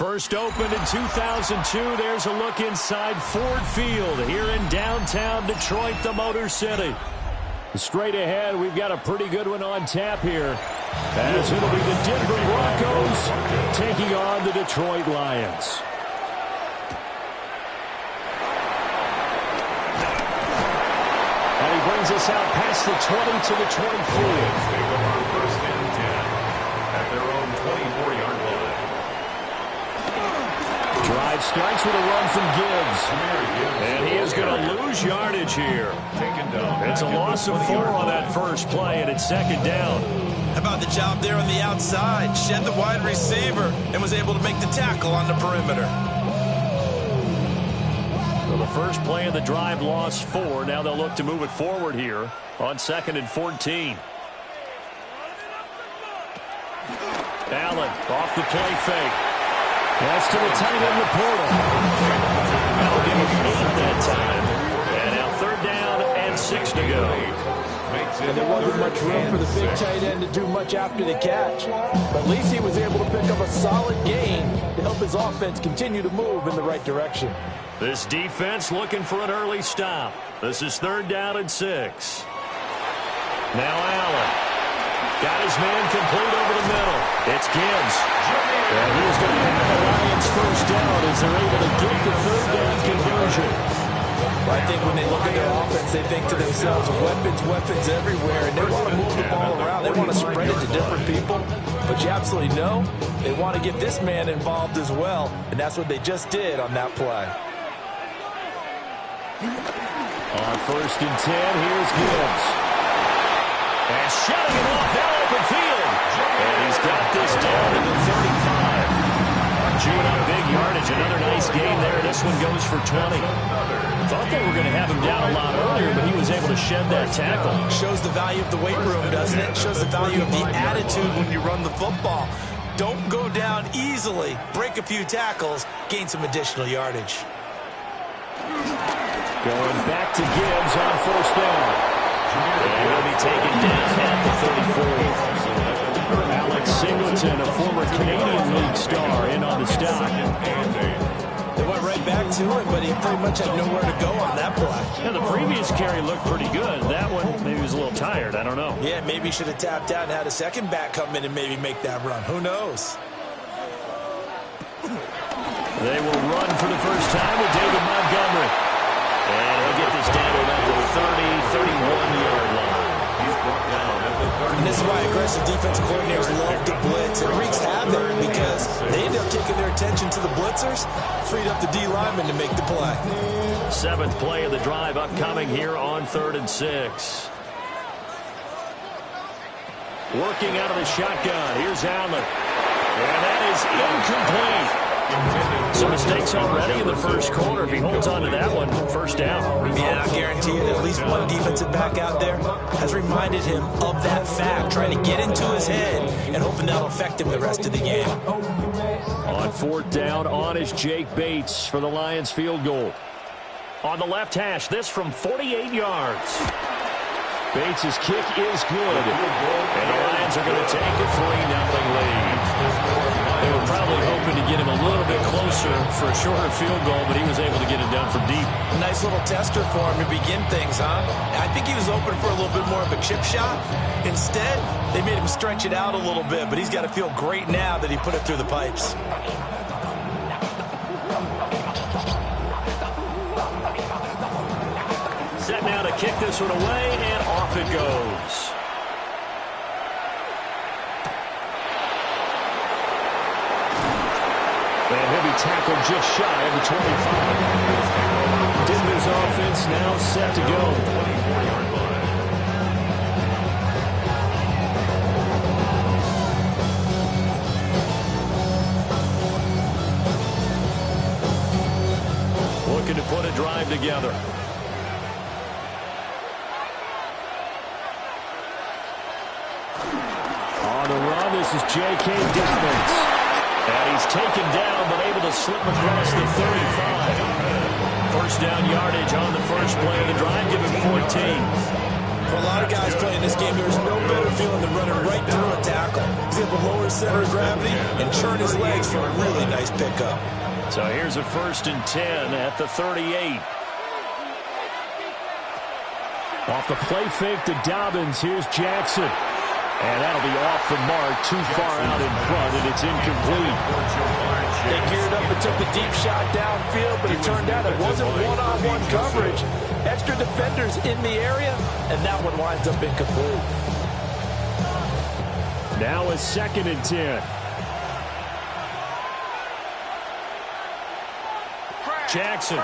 First opened in 2002. There's a look inside Ford Field here in downtown Detroit, the Motor City. Straight ahead, we've got a pretty good one on tap here, as it'll be the Denver Broncos taking on the Detroit Lions. And he brings us out past the 20 to the 24. They will on first and 10 at their own 24-yard line. Drive starts with a run from Gibbs. And he is going to lose yardage here. It's a loss of 4 on that first play, and it's second down. How about the job there on the outside? Shed the wide receiver and was able to make the tackle on the perimeter. Well, the first play of the drive lost 4. Now they'll look to move it forward here on 2nd and 14. Allen off the play fake. That's to the tight end, Laporta. That'll give him 8 that time. And now 3rd down and 6 to go. And there wasn't much room for the big tight end to do much after the catch. But at least he was able to pick up a solid gain to help his offense continue to move in the right direction. This defense looking for an early stop. This is 3rd down and 6. Now Allen. Got his man complete over the middle. It's Gibbs. And he's going to have the Lions first down as they're able to get the 3rd down conversion. Well, I think when they look at their offense, they think to themselves, weapons everywhere, and they want to move the ball around. They want to spread it to different people. But you absolutely know they want to get this man involved as well, and that's what they just did on that play. On 1st and 10, here's Gibbs. And shutting it off, now open field. And he's got this down to the 35. Chewing up big yardage, another nice gain there. This one goes for 20. Thought they were going to have him down a lot earlier, but he was able to shed that tackle. Shows the value of the weight room, doesn't it? Shows the value of the attitude when you run the football. Don't go down easily. Break a few tackles, gain some additional yardage. Going back to Gibbs on first down. And he'll be taken down at the 34. Alex Singleton, a former Canadian League star, in on the stop. They went right back to him, but he pretty much had nowhere to go on that play. Yeah, the previous carry looked pretty good. That one, maybe he was a little tired. I don't know. Yeah, maybe he should have tapped out and had a second back come in and maybe make that run. Who knows? They will run for the first time with David Montgomery. And he'll get this down to about the 30, 31-yard line. He's brought down at the 30. And this is why aggressive defense coordinators love to blitz. It wreaks havoc because they end up taking their attention to the blitzers, freed up the D lineman to make the play. Seventh play of the drive upcoming here on 3rd and 6. Working out of the shotgun. Here's Allen. And that is incomplete. Some mistakes already in the first quarter. If he holds on to that one, first down. Yeah, I guarantee you that at least one defensive back out there has reminded him of that fact, trying to get into his head and hoping that'll affect him the rest of the game. On 4th down, on is Jake Bates for the Lions field goal. On the left hash, this from 48 yards. Bates' kick is good. And the Lions are going to take a 3-0 lead. They were probably hoping to get him a little bit closer for a shorter field goal, but he was able to get it done from deep. Nice little tester for him to begin things, huh? I think he was open for a little bit more of a chip shot. Instead, they made him stretch it out a little bit, but he's got to feel great now that he put it through the pipes. Set now to kick this one away, and off it goes. And he'll be tackled just shy of the 25. Denver's offense now set to go. 24-yard line. Looking to put a drive together. On the run, this is J.K. Dobbins. And he's taken down, but able to slip across the 35. First down yardage on the first play of the drive, give him 14. For a lot of guys playing this game, there's no better feeling than running right through a tackle. He's able to lower his center of gravity and churn his legs for a really nice pickup. So here's a 1st and 10 at the 38. Off the play fake to Dobbins, here's Jackson. And that'll be off the mark, too far out in front, and it's incomplete. They geared up and took the deep shot downfield, but it turned out it wasn't one-on-one coverage. Extra defenders in the area, and that one winds up incomplete. Now a 2nd and 10. Jackson.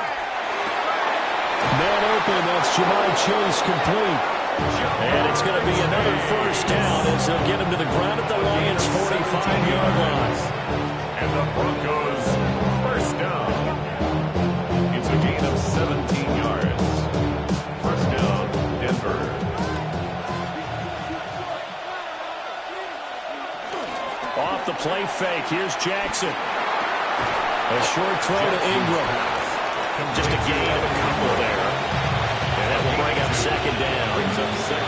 Man open, that's Jamar Chase complete. And it's going to be another first down as they'll get him to the ground at the Lions' 45-yard line. And the Broncos first down. It's a gain of 17 yards. First down, Denver. Off the play fake, here's Jackson. A short throw to Ingram. Just a gain of a couple there. And that will bring up 2nd down.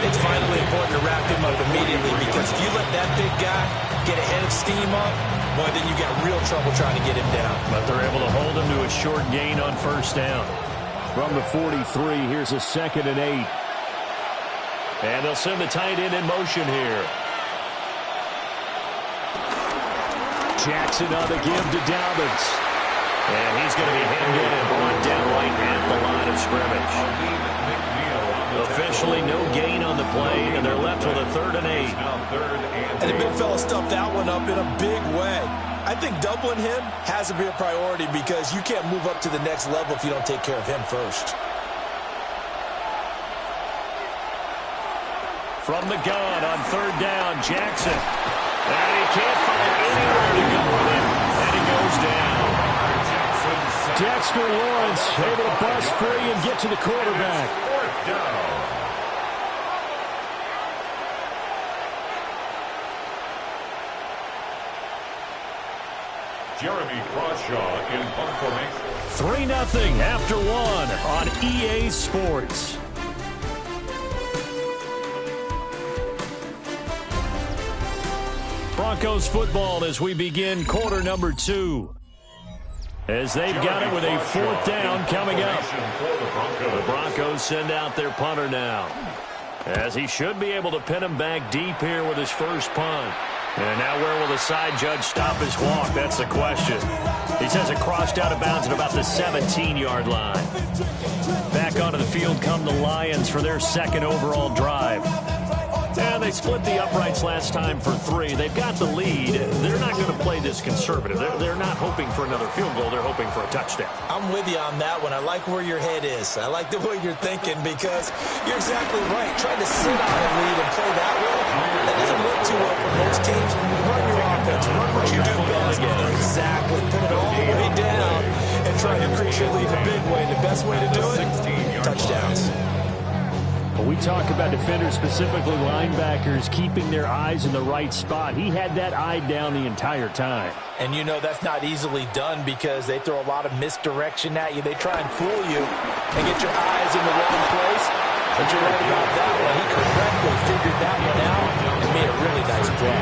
It's finally important to wrap him up immediately because if you let that big guy get a head of steam up, boy, then you got real trouble trying to get him down. But they're able to hold him to a short gain on first down. From the 43, here's a 2nd and 8. And they'll send the tight end in motion here. Jackson on the give to Dobbins. And he's going to be hemmed in and brought down right at the line of scrimmage. Officially no gain on the play, and they're left with a 3rd and 8. And the big fella stuffed that one up in a big way. I think doubling him has to be a priority because you can't move up to the next level if you don't take care of him first. From the gun on third down, Jackson. And he can't find anywhere to go with it, and he goes down. Dexter Lawrence able to bust free and get to the quarterback. Fourth down. Jeremy Crawshaw in punt formation. 3-0 after one on EA Sports. Broncos football as we begin quarter number 2. As they've got it with a fourth down coming up. The Broncos send out their punter now, as he should be able to pin him back deep here with his first punt. And now where will the side judge stop his walk? That's the question. He says it crossed out of bounds at about the 17-yard line. Back onto the field come the Lions for their second overall drive. And they split the uprights last time for 3. They've got the lead. They're not going to play this conservative. They're not hoping for another field goal. They're hoping for a touchdown. I'm with you on that one. I like where your head is. I like the way you're thinking because you're exactly right. Trying to sit on a lead and play that way, that doesn't work too well for most teams. Run your offense. Run what you do best. Exactly. Put it all the way down and try to increase your lead the big way. The best way to do it, touchdowns. When we talk about defenders, specifically linebackers, keeping their eyes in the right spot, he had that eye down the entire time. And you know that's not easily done because they throw a lot of misdirection at you. They try and fool you and get your eyes in the wrong place. But you're right about that one. He correctly figured that one out and made a really nice play.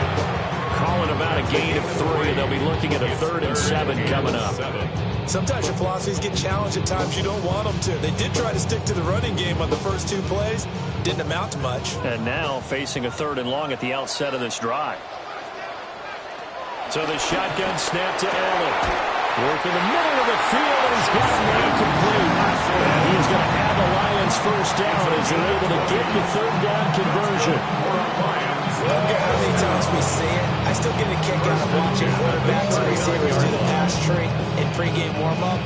Calling about a gain of 3, and they'll be looking at a 3rd and 7 coming up. Sometimes your philosophies get challenged at times you don't want them to. They did try to stick to the running game on the first 2 plays. Didn't amount to much. And now facing a 3rd and long at the outset of this drive. So the shotgun snap to Allen. Work in the middle of the field, and he's got it incomplete. And he's going to have the Lions first down as they're able to get the 3rd down conversion. I don't care how many times we see it. I still get a kick out of watching quarterbacks and receivers do the pass tree in pregame warm-up.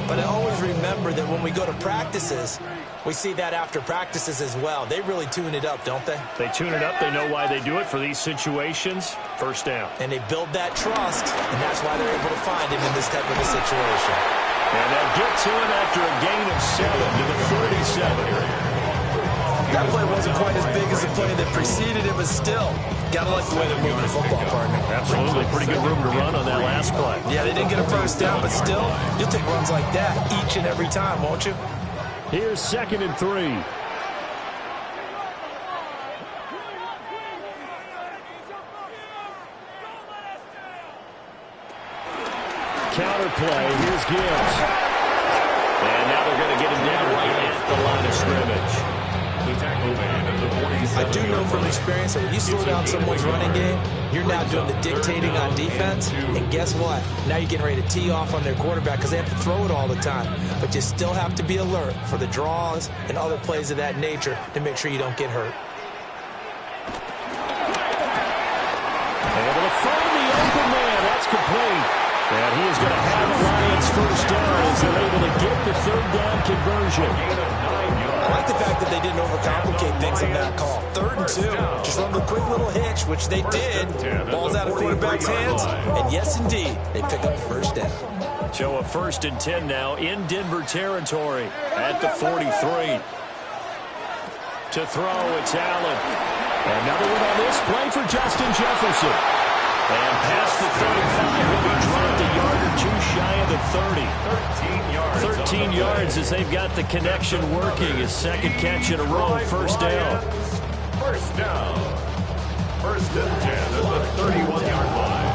But I always remember that when we go to practices, we see that after practices as well. They really tune it up, don't they? They tune it up. They know why they do it for these situations. First down. And they build that trust, and that's why they're able to find him in this type of a situation. And they'll get to him after a gain of 7 to the 37. That play wasn't quite as big as the play that preceded it, but still, gotta like the way they're moving the football, partner. Absolutely. Pretty good room to run on that last play. Yeah, they didn't get a first down, but still, you'll take runs like that each and every time, won't you? Here's 2nd and 3. Counter play. Here's Gibbs. And now they're going to get him down right at the line of scrimmage. I do know from experience that when you slow down someone's running game, you're now doing the dictating on defense. And guess what? Now you're getting ready to tee off on their quarterback because they have to throw it all the time. But you still have to be alert for the draws and other plays of that nature to make sure you don't get hurt. Able to find the open man. That's complete. And he is going to have the Lions first down as they're able to get the 3rd down conversion. I like the fact that they didn't overcomplicate things on that call. 3rd and 2. Just run the quick little hitch, which they did. Ball's out of quarterback's hands. And yes, indeed, they pick up the first down. So a 1st and 10 now in Denver territory at the 43. To throw, it's Allen. Another one on this play for Justin Jefferson. And past the 35, will be dropped a yard or 2 shy of the 30. 13 yards as they've got the connection working. His 2nd catch in a row, first down. First down. 1st and 10 at the 31-yard line.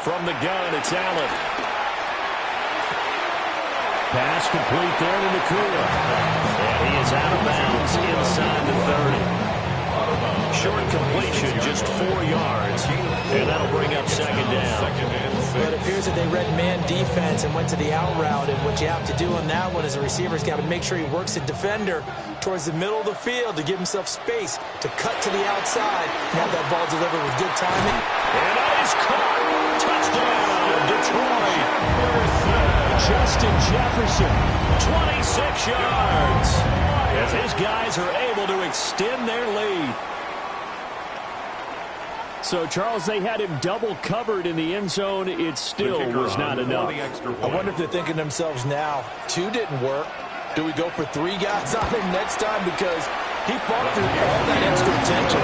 From the gun, it's Allen. Pass complete there to Nakua. And he is out of bounds inside the 30. out of bounds. Short completion, just 4 yards. And that'll bring up second down. But it appears that they read man defense and went to the out route. And what you have to do on that one is a receiver's got to make sure he works the defender towards the middle of the field to give himself space to cut to the outside and have that ball delivered with good timing. And that is caught. Touchdown, Detroit. Justin Jefferson, 26 yards. As his guys are able to extend their lead. So, Charles, they had him double covered in the end zone. It still was not enough. I wonder if they're thinking to themselves now, 2 didn't work. Do we go for 3 guys on him next time? Because he fought through all that extra attention,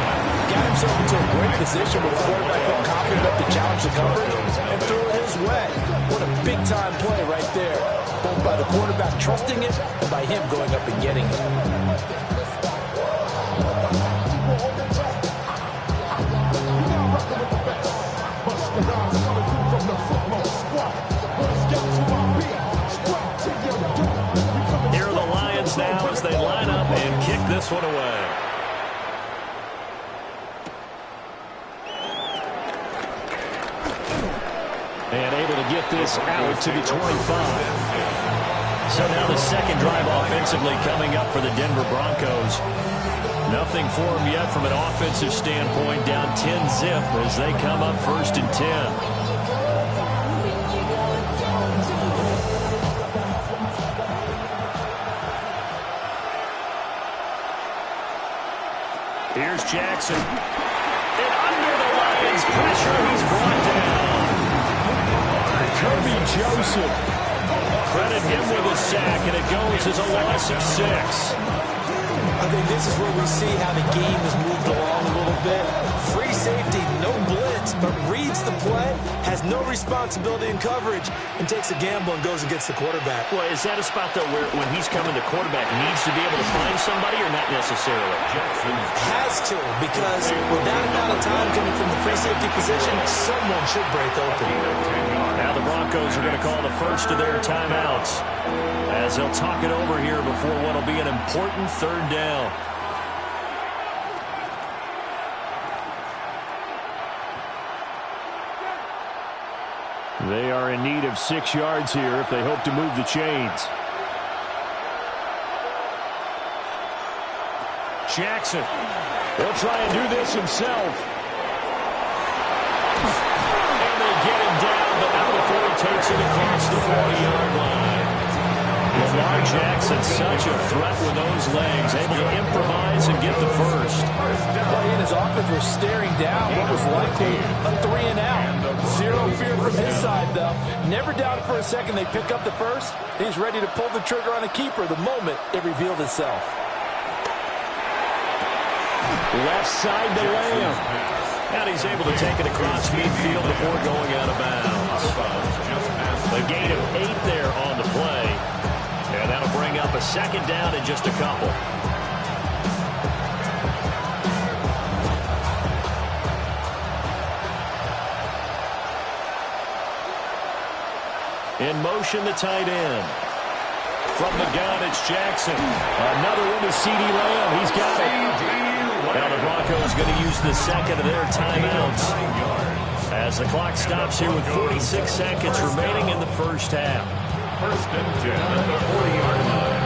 got himself into a great position where the quarterback felt confident enough to challenge the coverage and threw it his way. What a big-time play right there, both by the quarterback trusting it and by him going up and getting it. Here are the Lions now as they line up and kick this one away. And able to get this out to the 25. So now the second drive offensively coming up for the Denver Broncos. Nothing for them yet from an offensive standpoint, down 10-zip as they come up 1st and 10. Here's Jackson. And under the Lions' pressure, he's brought down. Kirby Joseph. Credit him with a sack, and it goes as a loss of 6. I think this is where we see how the game has moved along a little bit. Free safety, no blitz, but reads the play, has no responsibility in coverage, and takes a gamble and goes against the quarterback. Well, is that a spot, though, where when he's coming, the quarterback needs to be able to find somebody or not necessarily? Has to, because with that amount of time coming from the free safety position, someone should break open. Now the Broncos are going to call the first of their timeouts as they'll talk it over here before what will be an important 3rd down. They are in need of 6 yards here if they hope to move the chains. Jackson. He'll try and do this himself. And they get him down, but not before he takes it across the 40-yard line. Lamar Jackson, such a threat with those legs, able to improvise and get the first. Well, he and his offense were staring down what was likely a 3-and-out. Zero fear from his side, though. Never doubted for a second they pick up the first. He's ready to pull the trigger on a keeper the moment it revealed itself. Left side to Lamb. And he's able to take it across midfield before going out of bounds. A gain of 8 there on the play. And that'll bring up a 2nd down in just a couple. In motion, the tight end. From the gun, it's Jackson. Another one to CeeDee Lamb. He's got it. Now the Broncos going to use the second of their timeouts as the clock stops here with 46 seconds remaining in the first half. 1st and 10 at the 40-yard line.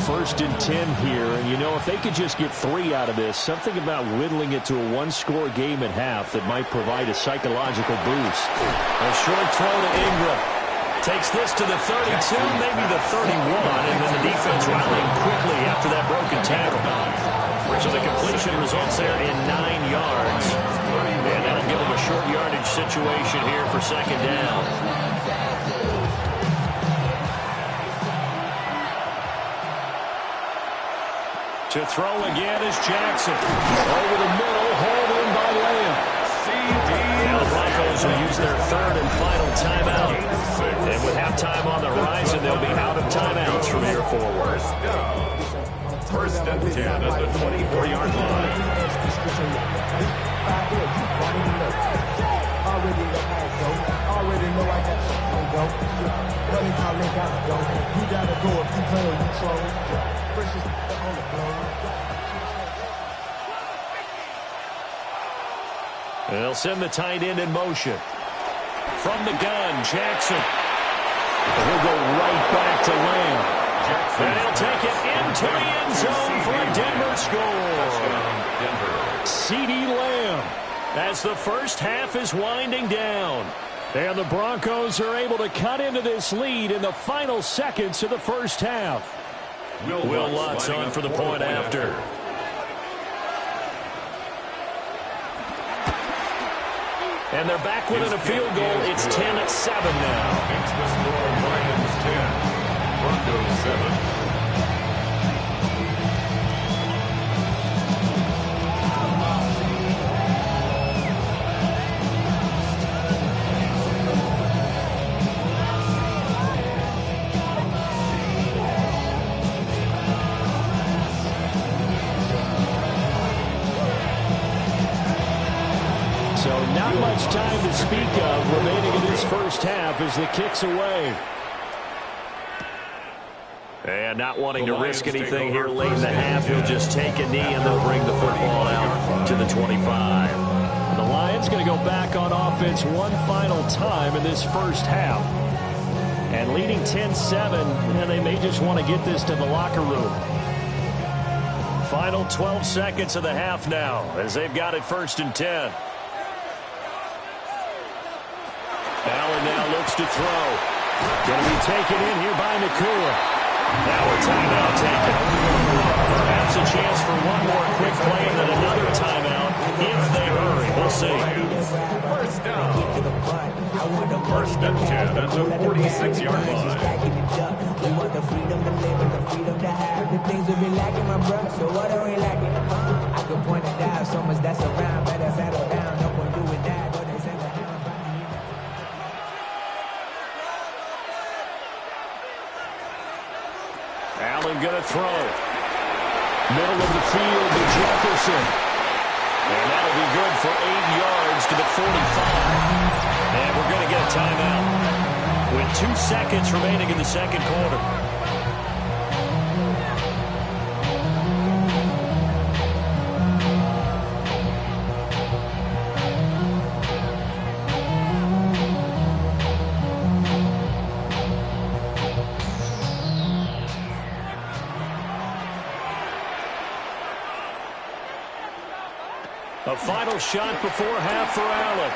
First and 10 here, and you know, if they could just get 3 out of this, something about whittling it to a 1-score game at half that might provide a psychological boost. A short throw to Ingram. Takes this to the 32, maybe the 31, and then the defense rallying quickly after that broken tackle. So the completion results there in 9 yards. And that'll give them a short yardage situation here for 2nd down. To throw again is Jackson. Over the middle, hauled in by Lamb. Now the Broncos will use their 3rd and final timeout. And with halftime on the horizon, they'll be out of timeouts from here forward. 1st and 10 at the 24-yard line. What they call it, gotta go. You gotta go if you play or you troll. Precious on the floor. They'll send the tight end in motion. From the gun, Jackson. He'll go right back to Lamb. And he'll take it into the end zone for a Denver score. CeeDee Lamb as the first half is winding down. And the Broncos are able to cut into this lead in the final seconds of the first half. Will Lutz on for the point after. And they're back within a field goal. It's 10-7 now. Makes the score Lions 10, Broncos 7. So not much time to speak of remaining in this first half as the kick's away. And not wanting to risk anything here late in the half, he'll just take a knee and they'll bring the football out to the 25. The Lions going to go back on offense one final time in this first half. And leading 10-7, and they may just want to get this to the locker room. Final 12 seconds of the half now as they've got it 1st and 10. Allen now looks to throw. Going to be taken in here by Nacua. Now a timeout taken. Perhaps a chance for one more quick play and then another timeout if they hurry. We'll see. First down. First and 10 at the 46-yard line. We want the freedom to live and the freedom to have the things we be lacking, my brother. So what are we lacking? I could point it out so much that's around. Better settle down. No point doing that. Go they send the hound. Allen going to throw. Middle of the field to Jefferson. And that'll be good for 8 yards to the 45. And we're going to get a timeout with 2 seconds remaining in the second quarter. A final shot before half for Allen.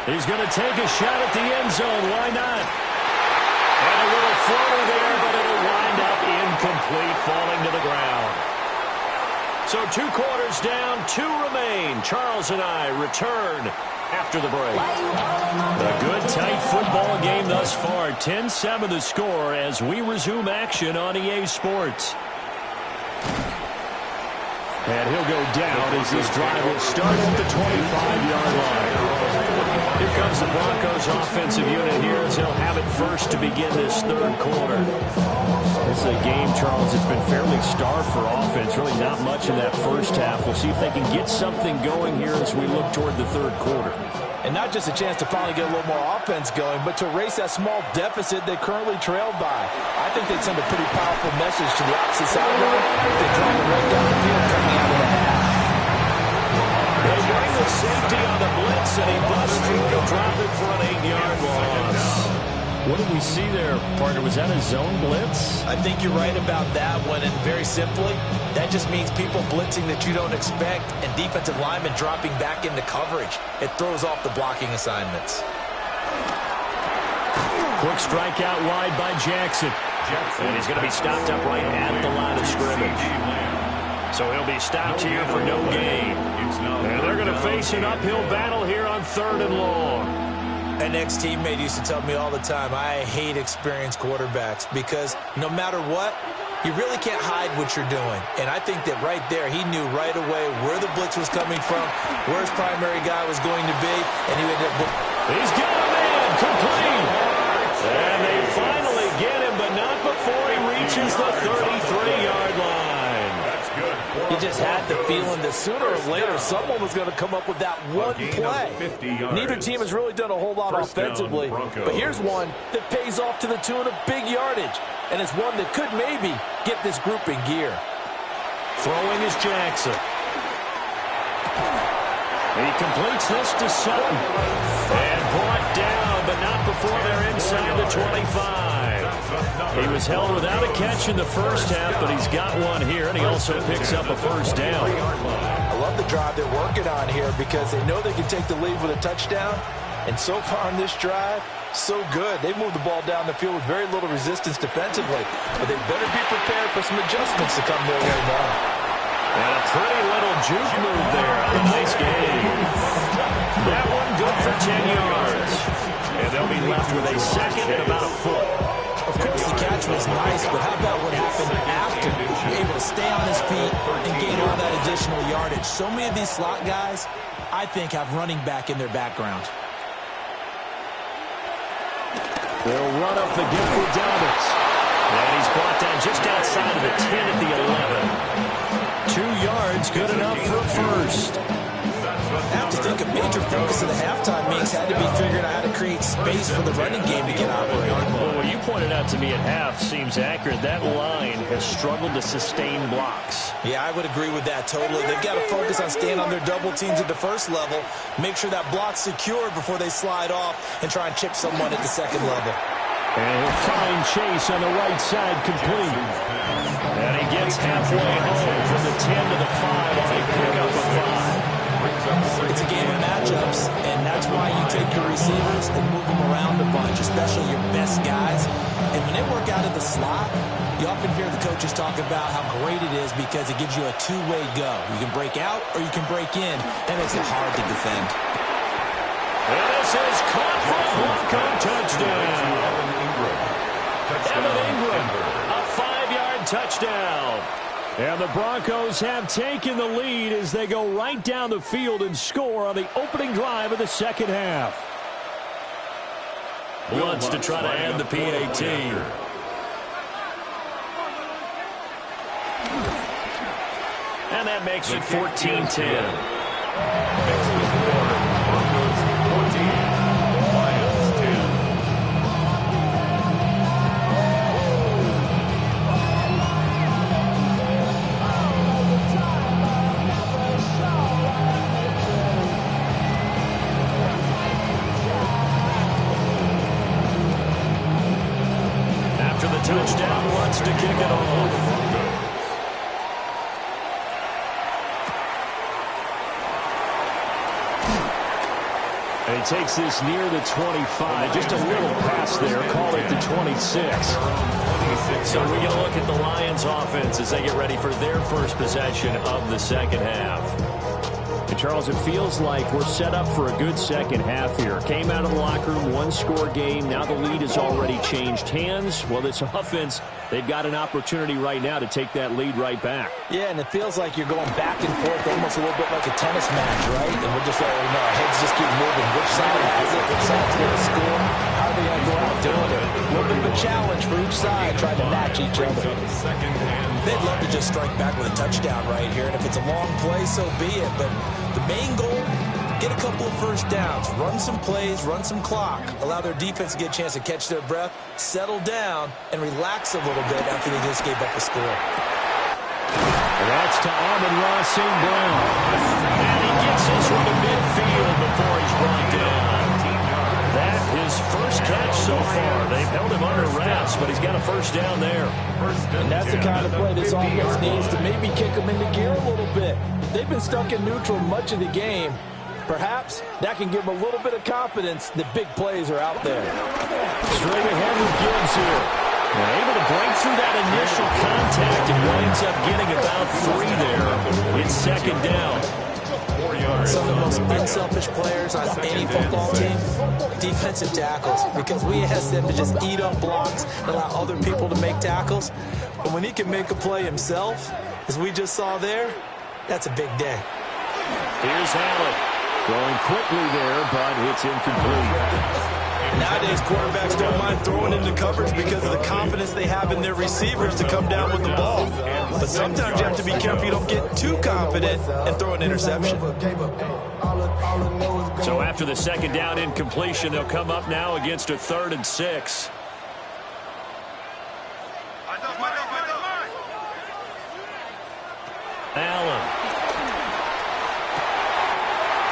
He's going to take a shot at the end zone. Why not? And a little floater there, but it'll wind up incomplete, falling to the ground. So 2 quarters down, 2 remain. Charles and I return after the break. A good, tight football game thus far. 10-7 the score as we resume action on EA Sports. And he'll go down as this drive will start at the 25-yard line. Here comes the Broncos offensive unit here as they'll have it first to begin this third quarter. This is a game, Charles, it's been fairly starved for offense. Really not much in that first half. We'll see if they can get something going here as we look toward the third quarter. And not just a chance to finally get a little more offense going, but to erase that small deficit they currently trailed by. I think they'd send a pretty powerful message to the opposite sideline if they drive it right down the field coming out of the half. They bring the safety on the blitz, and he busts through. He'll drop it for an 8-yard loss. What did we see there, partner? Was that a zone blitz? I think you're right about that one, and very simply, that just means people blitzing that you don't expect and defensive linemen dropping back into coverage. It throws off the blocking assignments. Quick strike out wide by Jackson. And he's going to be stopped up right at the line of scrimmage. So he'll be stopped here for no gain. And they're going to face an uphill battle here on 3rd and long. An ex-teammate used to tell me all the time, I hate experienced quarterbacks because no matter what, you really can't hide what you're doing. And I think that right there, he knew right away where the blitz was coming from, where his primary guy was going to be, and he ended up... He's got a man, complete. And they finally get him, but not before he reaches the 33-yard line. That's good. You just had to feeling that sooner or later someone was going to come up with that one play. Neither team has really done a whole lot offensively, but here's one that pays off to the tune of big yardage, and it's one that could maybe get this group in gear. Throwing is Jackson. He completes this to Sutton. And brought down, but not before they're inside the 25. He was held without a catch in the first half, but he's got one here, and he also picks up a first down. I love the drive they're working on here because they know they can take the lead with a touchdown. And so far on this drive, so good. They moved the ball down the field with very little resistance defensively. But they better be prepared for some adjustments to come their way now. And a pretty little juke move there. A nice game. That one good for 10 yards. And they'll be left with a second and about a foot. Of course, the catch was nice, but how about what happened after? You're able to stay on his feet and gain all that additional yardage. So many of these slot guys, I think, have running back in their background. They'll run up the gut with Dobbins. And he's brought down just outside of the 10 at the 11. 2 yards, good enough for a first. I have to think a major focus of the halftime meetings had to be figuring out how to create space for the running game to get operating. Well, what you pointed out to me at half seems accurate. That line has struggled to sustain blocks. Yeah, I would agree with that totally. They've got to focus on staying on their double teams at the first level, make sure that block's secured before they slide off and try and chip someone at the second level. And he'll find Chase on the right side complete. And he gets halfway home from the 10 to the 5 on a pickup of 5. It's a game of matchups, and that's why you take your receivers and move them around a bunch, especially your best guys. And when they work out of the slot, you often hear the coaches talk about how great it is because it gives you a two-way go. You can break out or you can break in. That makes it hard to defend. And this is caught for a Bronco touchdown. Evan Ingram, a 5-yard touchdown. And the Broncos have taken the lead as they go right down the field and score on the opening drive of the second half. Wants to try to end the PAT. And that makes it 14-10. Touchdown, wants to kick it off. And he takes this near the 25. Just a little pass there. Call it the 26. So we're going to look at the Lions offense as they get ready for their first possession of the second half. And Charles, it feels like we're set up for a good second half here. Came out of the locker room, one-score game. Now the lead has already changed hands. Well, this offense, they've got an opportunity right now to take that lead right back. Yeah, and it feels like you're going back and forth almost a little bit like a tennis match, right? And we're just letting our heads just keep moving. Which side has it? Which side's going to score? How are they going to go out doing it? A little bit of a challenge for each side trying to match each other. They'd love to just strike back with a touchdown right here. And if it's a long play, so be it. But the main goal, get a couple of first downs, run some plays, run some clock, allow their defense to get a chance to catch their breath, settle down, and relax a little bit after they just gave up a score. That's to Amon-Ra St. Brown. And he gets this one to midfield before he's brought down. That his first catch so far. They've held him under wraps, but he's got a first down there. And that's the kind of play this offense needs to maybe kick them into gear a little bit. They've been stuck in neutral much of the game. Perhaps that can give them a little bit of confidence that big plays are out there. Straight ahead with Gibbs here. And able to break through that initial contact and winds up getting about 3 there. It's second down. Some of the most unselfish players on any football team, defensive tackles, because we ask them to just eat up blocks and allow other people to make tackles. But when he can make a play himself, as we just saw there, that's a big day. Here's Allen. Throwing quickly there, but it's incomplete. Nowadays, quarterbacks don't mind throwing into coverage because of the confidence they have in their receivers to come down with the ball. But sometimes you have to be careful you don't get too confident and throw an interception. So after the second down incompletion, they'll come up now against a 3rd and 6. Allen.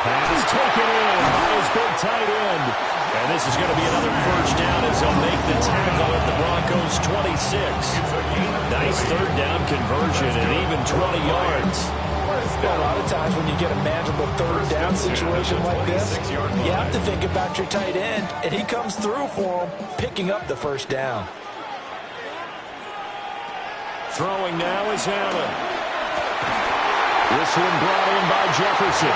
Pass taken in by his big tight end. And this is going to be another first down as they'll make the tackle at the Broncos' 26. Nice 3rd down conversion and even 20 yards. Well, a lot of times when you get a manageable 3rd down situation like this, you have to think about your tight end, and he comes through for him, picking up the first down. Throwing now is Allen. This one brought in by Jefferson.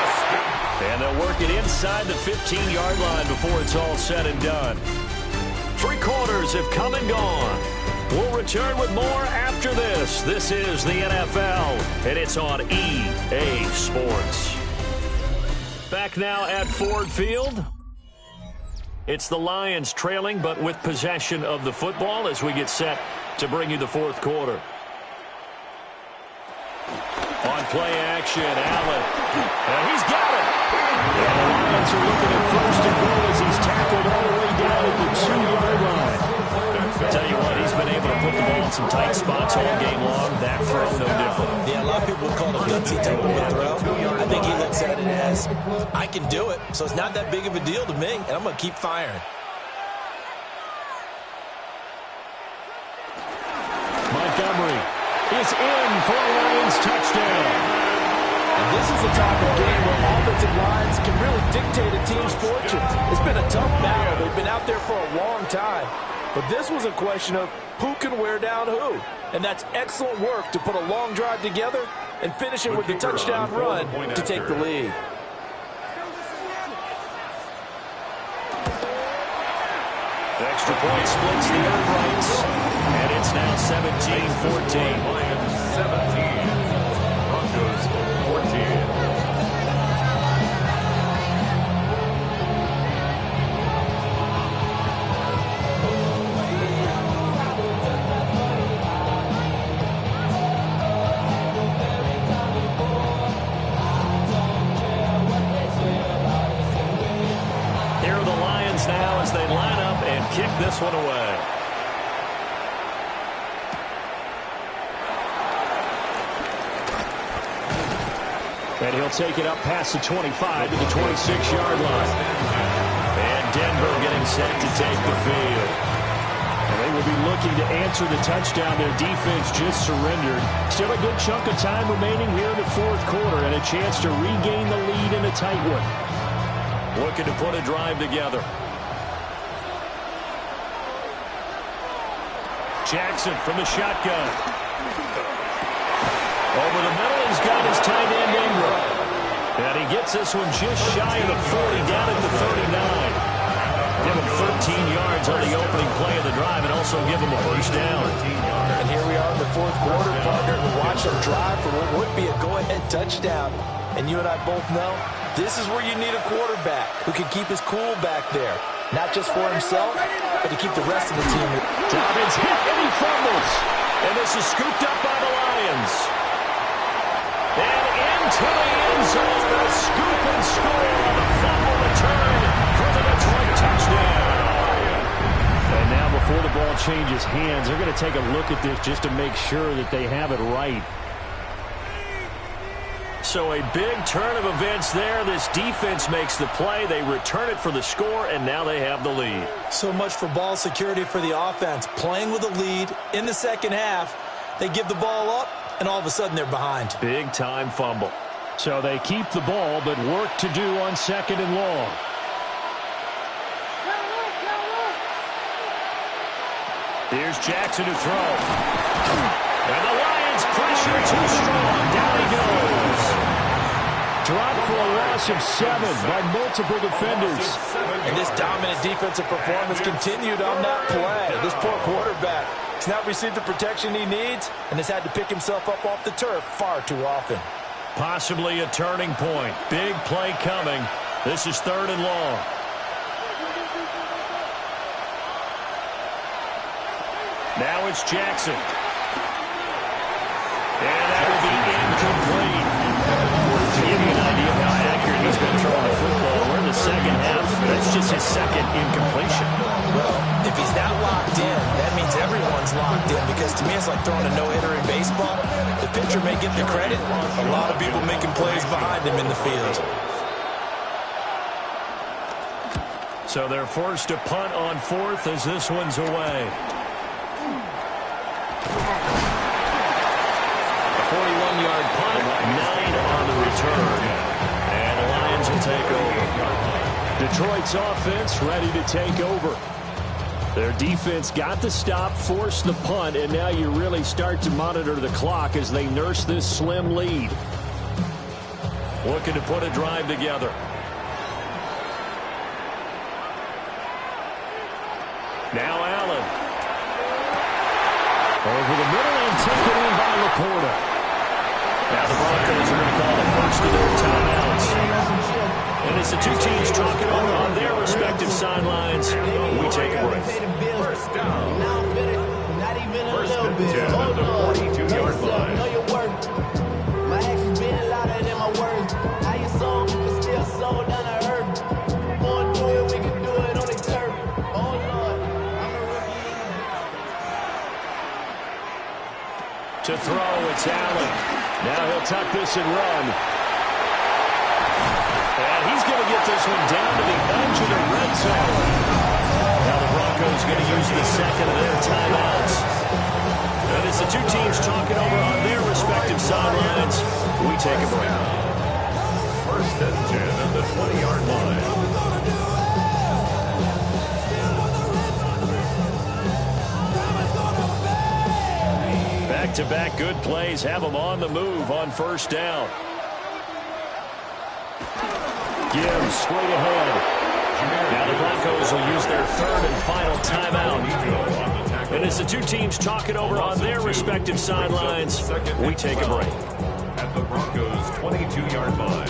And they'll work it inside the 15-yard line before it's all said and done. 3 quarters have come and gone. We'll return with more after this. This is the NFL, and it's on EA Sports. Back now at Ford Field. It's the Lions trailing, but with possession of the football as we get set to bring you the 4th quarter. On play action, Allen. And he's got it. And the Lions are looking at 1st and goal as he's tackled all the way down at the 2-yard line. I'll tell you what, he's been able to put the ball in some tight spots all game long. That throw, no different. Yeah, a lot of people would call it a gutsy type of a throw. I think he looks at it as, I can do it, so it's not that big of a deal to me, and I'm going to keep firing. Montgomery is in for a Lions touchdown. And this is the type of game where offensive lines can really dictate a team's fortunes. It's been a tough battle. They've been out there for a long time. But this was a question of who can wear down who. And that's excellent work to put a long drive together and finish it with the touchdown run to take the lead. The extra point splits the uprights. And it's now 17-14. Lions 17. Broncos 14. Here are the Lions now as they line up and kick this one away. And he'll take it up past the 25 to the 26-yard line. And Denver getting set to take the field. And they will be looking to answer the touchdown their defense just surrendered. Still a good chunk of time remaining here in the 4th quarter and a chance to regain the lead in a tight one. Looking to put a drive together. Jackson from the shotgun. Over the middle, he's got his tight end Ingram. And he gets this one just shy of the 40, down at the 39. Give him 13 yards on the opening play of the drive and also give him a first down. And here we are in the 4th quarter, partner, to watch them drive for what would be a go-ahead touchdown. And you and I both know this is where you need a quarterback who can keep his cool back there. Not just for himself, but to keep the rest of the team. Dobbins hit and he fumbles. And this is scooped up by the Lions. And into the end zone, a scoop and score on a fumble return for the Detroit touchdown. And now before the ball changes hands, they're going to take a look at this just to make sure that they have it right. So a big turn of events there. This defense makes the play. They return it for the score, and now they have the lead. So much for ball security for the offense. Playing with a lead in the second half, they give the ball up, and all of a sudden they're behind. Big time fumble. So they keep the ball, but work to do on 2nd and long. Here's Jackson to throw. And the Lions pressure too strong. Down he goes. Dropped for a loss of 7 by multiple defenders. And this dominant defensive performance continued on that play. This poor quarterback has not received the protection he needs and has had to pick himself up off the turf far too often. Possibly a turning point. Big play coming. This is 3rd and long. Now it's Jackson. And that will be incomplete. To give you an idea of how accurate he's been throwing the football, we're in the second half. That's just his second incompletion. Well, if he's that locked in, that means everyone's locked in, because to me it's like throwing a no-hitter in baseball. The pitcher may get the credit. A lot of people making plays behind him in the field. So they're forced to punt on fourth as this one's away. A 41-yard punt, 9 on the return. And the Lions will take over. Detroit's offense ready to take over. Their defense got the stop, forced the punt, and now you really start to monitor the clock as they nurse this slim lead. Looking to put a drive together. Now Allen. Over the middle and taken in by Laporta. Now the Broncos are going to call the first of their timeouts. And as the two teams talk it over on their respective sidelines, we take a break. First down. First and 10 at the 42-yard line. Know your worth. My actions being louder than my words. How you sold, but still sold down to earth. Gonna do it, we can do it on the turf. Oh Lord, I'm a rookie. To throw, it's Allen. Now he'll tuck this and run. And he's going to get this one down to the edge of the red zone. Now the Broncos going to use the second of their timeouts. And as the two teams talk it over on their respective sidelines, we take a break. First and 10 at the 20-yard line. Back-to-back good plays have them on the move on first down. Gibbs straight ahead. Now the Broncos will use their third and final timeout. And as the two teams talk it over on their respective sidelines, we take a break. At the Broncos' 22-yard line.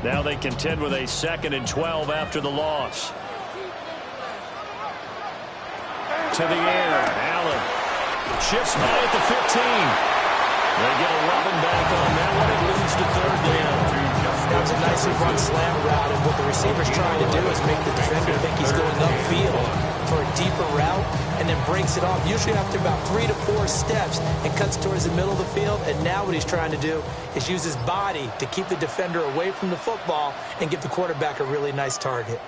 Now they contend with a 2nd and 12 after the loss. To the air, Allen shifts by at the 15. They get 11 back on that one. It leads to third down. That was a nicely run slam route, and what the receiver's trying to do is make the defender think he's going upfield for a deeper route, and then breaks it off, usually after about 3 to 4 steps, and cuts towards the middle of the field. And now what he's trying to do is use his body to keep the defender away from the football and give the quarterback a really nice target.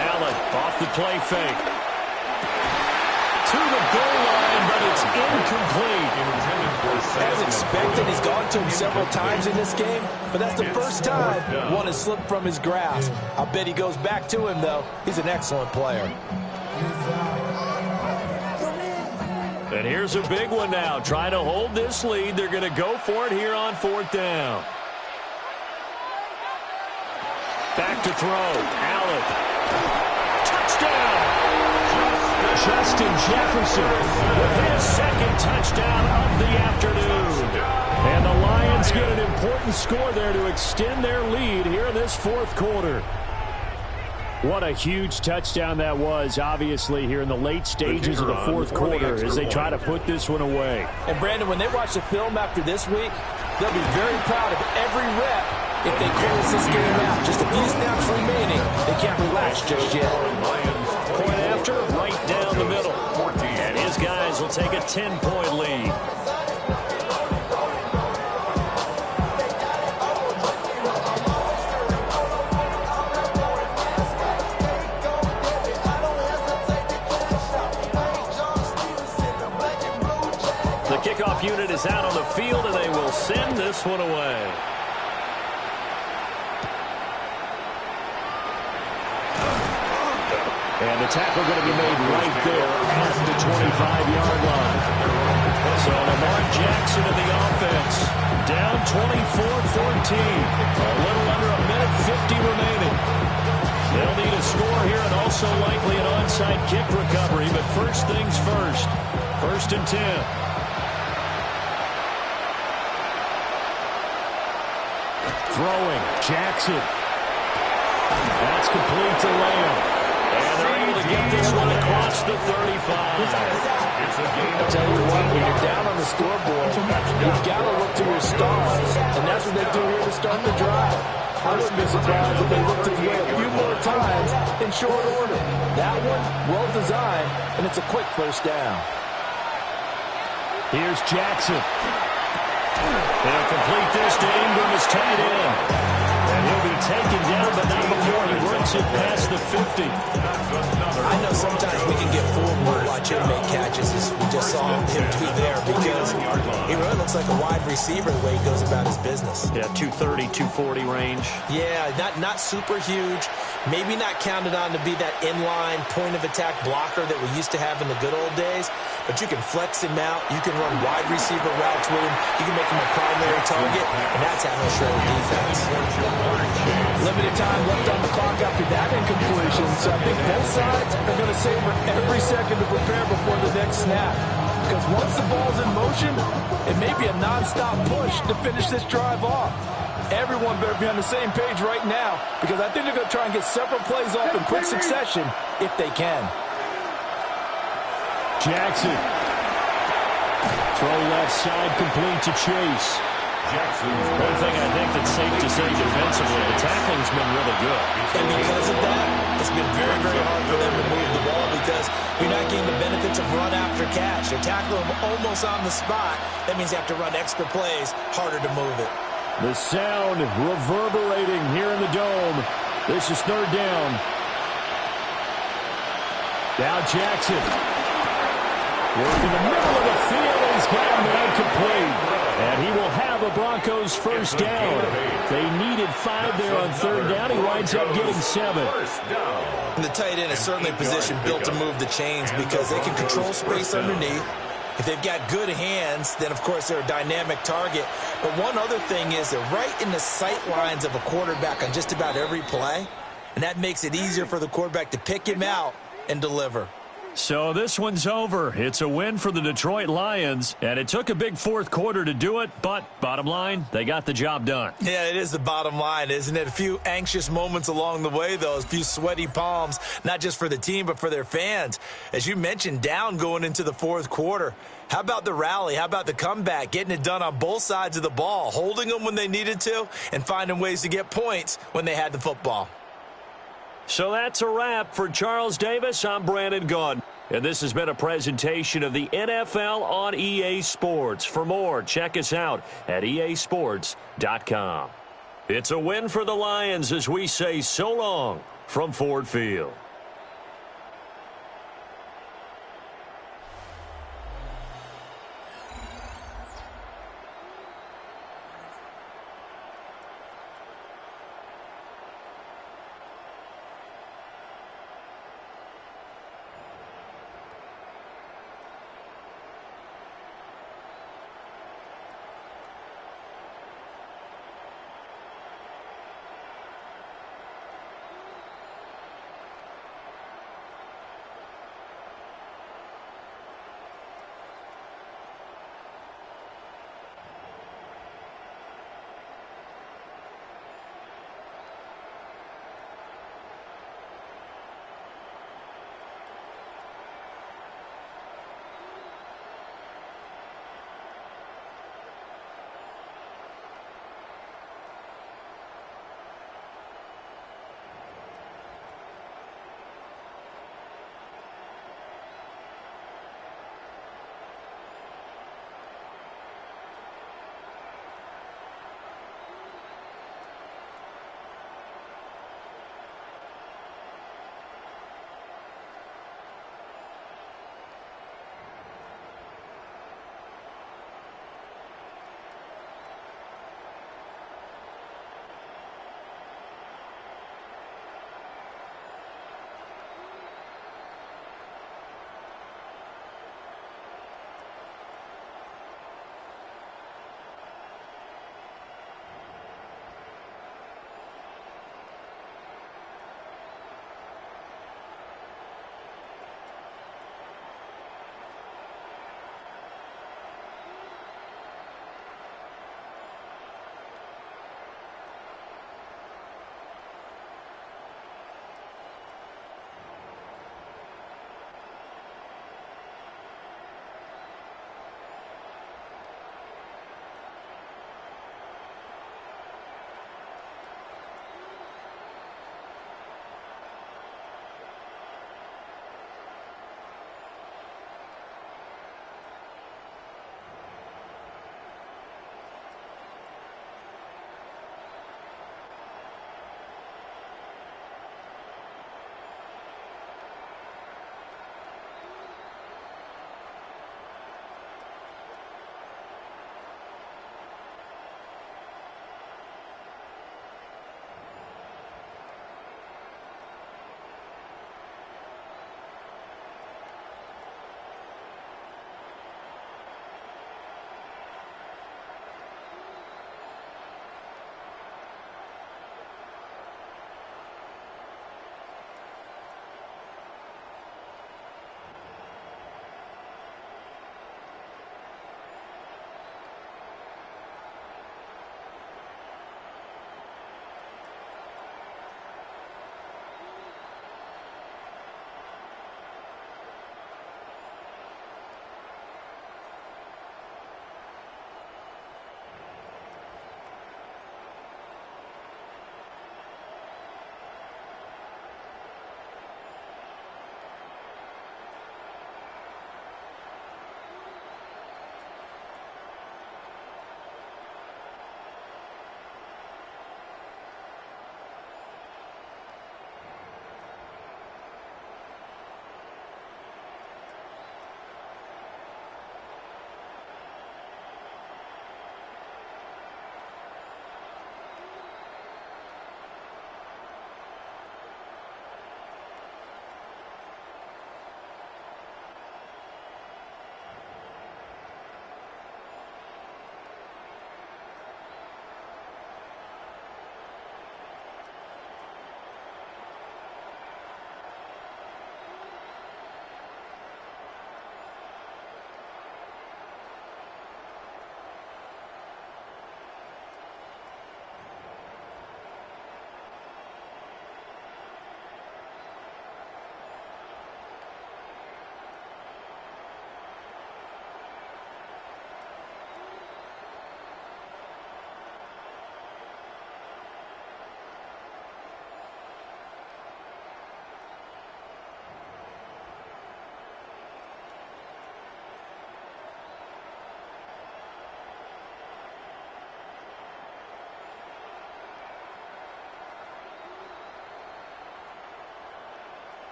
Allen off the play fake. To the goal line, but it's incomplete. As expected, he's gone to him several times in this game, but that's the first time one has slipped from his grasp. I bet he goes back to him, though. He's an excellent player. And here's a big one now. Trying to hold this lead. They're going to go for it here on fourth down. Back to throw. Allen. Touchdown. Justin Jefferson with his second touchdown of the afternoon. And the Lions get an important score there to extend their lead here in this fourth quarter. What a huge touchdown that was, obviously, here in the late stages of the fourth quarter as they try to put this one away. And, Brandon, when they watch the film after this week, they'll be very proud of every rep if they close this game out. Just a few snaps remaining. They can't relax just yet. Point after, right down the middle. And his guys will take a 10-point lead. The kickoff unit is out on the field, and they will send this one away. And the tackle going to be made right there at the 25-yard line. So Lamar Jackson in the offense, down 24-14. A little under a minute 50 remaining. They'll need a score here and also likely an onside kick recovery. But first things first. 1st and 10. Throwing, Jackson. That's complete to Lamb. And they're able to get this one across the 35. I'll tell you what, when you're down on the scoreboard, you've got to look to your stars, and that's what they do here to start the drive. I wouldn't be surprised if they looked his way a few more times in short order. That one, well designed, and it's a quick first down. Here's Jackson. They'll complete this to Ingram as tight end. And he'll be taken down, but not before he works it past the 50. I know sometimes we can get fooled when we watch him make catches, as we just saw him do there, because he really looks like a wide receiver the way he goes about his business. Yeah, 230, 240 range. Yeah, not super huge. Maybe not counted on to be that inline point-of-attack blocker that we used to have in the good old days, but you can flex him out. You can run wide receiver routes with him. You can make him a primary target, and that's how he'll shred the defense. Limited time left on the clock after that incompletion, so I think both sides are going to savor every second to prepare before the next snap. Because once the ball's in motion, it may be a nonstop push to finish this drive off. Everyone better be on the same page right now, because I think they're going to try and get several plays off in quick succession if they can. Jackson. Throw left side complete to Chase. One thing I think that's safe to say defensively, the tackling's been really good. And because of that, it's been very, very hard for them to move the ball because you're not getting the benefits of run after catch. You're tackling them almost on the spot. That means you have to run extra plays, harder to move it. The sound reverberating here in the Dome. This is 3rd down. Now Jackson. Work in the middle of the field. He's got him incomplete. And he will have a Broncos first down. They needed 5 there on 3rd down. He winds up getting 7. And the tight end is certainly a position built to move the chains because they can control space underneath. If they've got good hands, then, of course, they're a dynamic target. But one other thing is they're right in the sight lines of a quarterback on just about every play, and that makes it easier for the quarterback to pick him out and deliver. So this one's over. It's a win for the Detroit Lions, and it took a big 4th quarter to do it, but bottom line, they got the job done. Yeah, it is the bottom line, isn't it? A few anxious moments along the way, though, a few sweaty palms, not just for the team, but for their fans. As you mentioned, down going into the 4th quarter. How about the rally? How about the comeback? Getting it done on both sides of the ball, holding them when they needed to, and finding ways to get points when they had the football. So that's a wrap for Charles Davis. I'm Brandon Gaudin. And this has been a presentation of the NFL on EA Sports. For more, check us out at easports.com. It's a win for the Lions as we say so long from Ford Field.